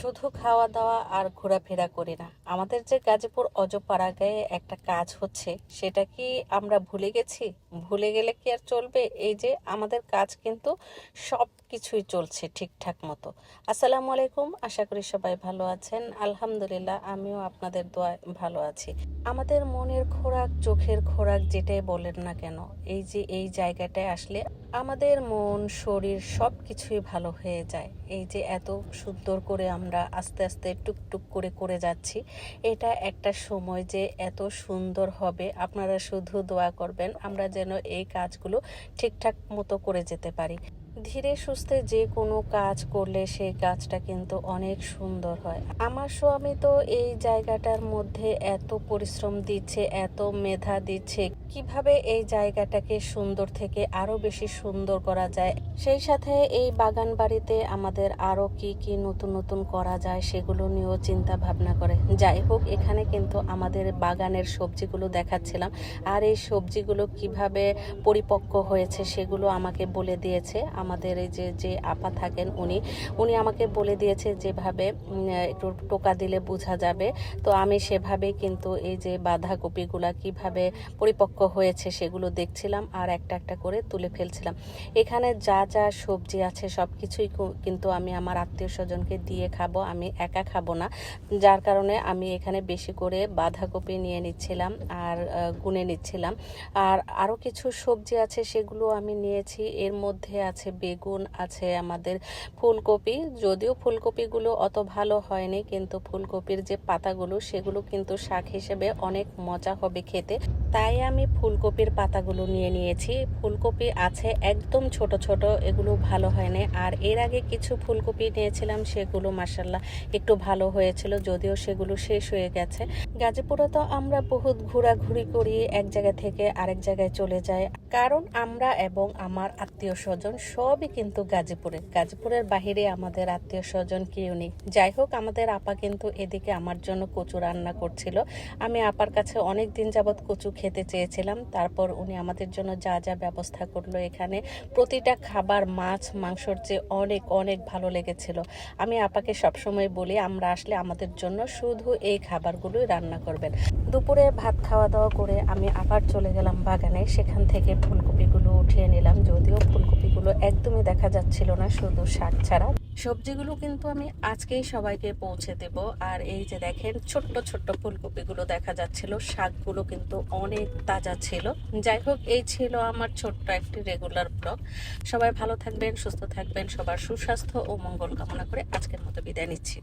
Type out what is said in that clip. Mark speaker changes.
Speaker 1: শুধু খাওয়া দাওয়া আর ঘোরাফেরা করি না, আমাদের যে গাজীপুর অজপাড়াগাঁয়ে একটা কাজ হচ্ছে সেটা কি আমরা ভুলে গেছি? ভুলে গেলে কি আর চলবে? এই যে আমাদের কাজ কিন্তু সব কিছুই চলছে ঠিকঠাক মতো। আসসালামু আলাইকুম, আশা করি সবাই ভালো আছেন। আলহামদুলিল্লাহ, আমিও আপনাদের দোয়ায় ভালো আছি। আমাদের মনের খোরাক, চোখের খোরাক যেটাই বলেন না কেন, এই যে এই জায়গাটায় আসলে আমাদের মন শরীর সব কিছুই ভালো হয়ে যায়। এই যে এত সুন্দর করে আমরা আস্তে আস্তে টুকটুক করে করে যাচ্ছি, এটা একটা সময় যে এত সুন্দর হবে, আপনারা শুধু দোয়া করবেন আমরা যেন এই কাজগুলো ঠিকঠাক মতো করে যেতে পারি। ধীরে সুস্থে যে কোনো কাজ করলে সেই কাজটা কিন্তু অনেক সুন্দর হয়। আমার স্বামী তো এই জায়গাটার মধ্যে এত পরিশ্রম দিচ্ছে, এত মেধা দিচ্ছে, কিভাবে এই জায়গাটাকে সুন্দর থেকে আরো বেশি সুন্দর করা যায়, সেই সাথে এই বাগান বাড়িতে আমাদের আরো কি কি নতুন নতুন করা যায় সেগুলো নিয়েও চিন্তা ভাবনা করে। যাই হোক, এখানে কিন্তু আমাদের বাগানের সবজিগুলো দেখাচ্ছিলাম, আর এই সবজিগুলো কিভাবে পরিপক্ক হয়েছে সেগুলো আমাকে বলে দিয়েছে। আমাদের এই যে যে আপা থাকেন উনি উনি আমাকে বলে দিয়েছে যেভাবে একটু টোকা দিলে বোঝা যাবে। তো আমি সেভাবে কিন্তু এই যে বাঁধাকপিগুলা কিভাবে পরিপক্ক হয়েছে সেগুলো দেখছিলাম আর একটা একটা করে তুলে ফেলছিলাম। এখানে যা যা সবজি আছে সব কিছুই কিন্তু আমি আমার আত্মীয় স্বজনকে দিয়ে খাবো, আমি একা খাবো না। যার কারণে আমি এখানে বেশি করে বাঁধাকপি নিয়ে নিচ্ছিলাম আর গুনে নিচ্ছিলাম। আর আরও কিছু সবজি আছে সেগুলো আমি নিয়েছি। এর মধ্যে আছে বেগুন, আছে আমাদের ফুলকপি। যদিও ফুলকপিগুলো অত ভালো হয়নি, কিন্তু ফুলকপির যে পাতাগুলো সেগুলো কিন্তু শাক হিসেবে অনেক মজা হবে খেতে, তাই আমি ফুলকপির পাতাগুলো নিয়ে নিয়েছি। ফুলকপি আছে একদম ছোট ছোট, এগুলো ভালো হয়নি। আর এর আগে কিছু ফুলকপি নিয়েছিলাম, সেগুলো মাশাল্লাহ একটু ভালো হয়েছিল, যদিও সেগুলো শেষ হয়ে গেছে। গাজীপুরে তো আমরা বহুত ঘোরাঘুরি করি, এক জায়গা থেকে আরেক জায়গায় চলে যাই, কারণ আমরা এবং আমার আত্মীয় স্বজন সবই কিন্তু গাজীপুরের বাহিরে আমাদের আত্মীয় স্বজন কেউ নেই। যাই হোক, আমাদের আপা কিন্তু এদিকে আমার জন্য কচু রান্না করছিল। আমি আপার কাছে অনেক দিন যাবৎ কচু খেতে চেয়েছিলাম, তারপর উনি আমাদের জন্য যা যা ব্যবস্থা করলো, এখানে প্রতিটা খাবার মাছ মাংসর চেয়ে অনেক অনেক ভালো লেগেছিল। আমি আপাকে সবসময় বলি আমরা আসলে আমাদের জন্য শুধু এই খাবারগুলোই রান্না করবেন। দুপুরে ভাত খাওয়া দাওয়া করে আমি আবার চলে গেলাম বাগানে, সেখান থেকে ফুলকপিগুলো উঠিয়ে নিলাম। যদিও ফুলকপিগুলো একদমই দেখা যাচ্ছিল না, শুধু শাক ছাড়া। সবজিগুলো কিন্তু আমি আজকেই সবাইকে পৌঁছে দেব। আর এই যে দেখেন ছোট্ট ছোট্ট ফুলকপিগুলো দেখা যাচ্ছিল, শাকগুলো কিন্তু অনেক তাজা ছিল। যাই হোক, এই ছিল আমার ছোট্ট একটি রেগুলার ব্লগ। সবাই ভালো থাকবেন, সুস্থ থাকবেন, সবার সুস্বাস্থ্য ও মঙ্গল কামনা করে আজকের মতো বিদায় নিচ্ছি।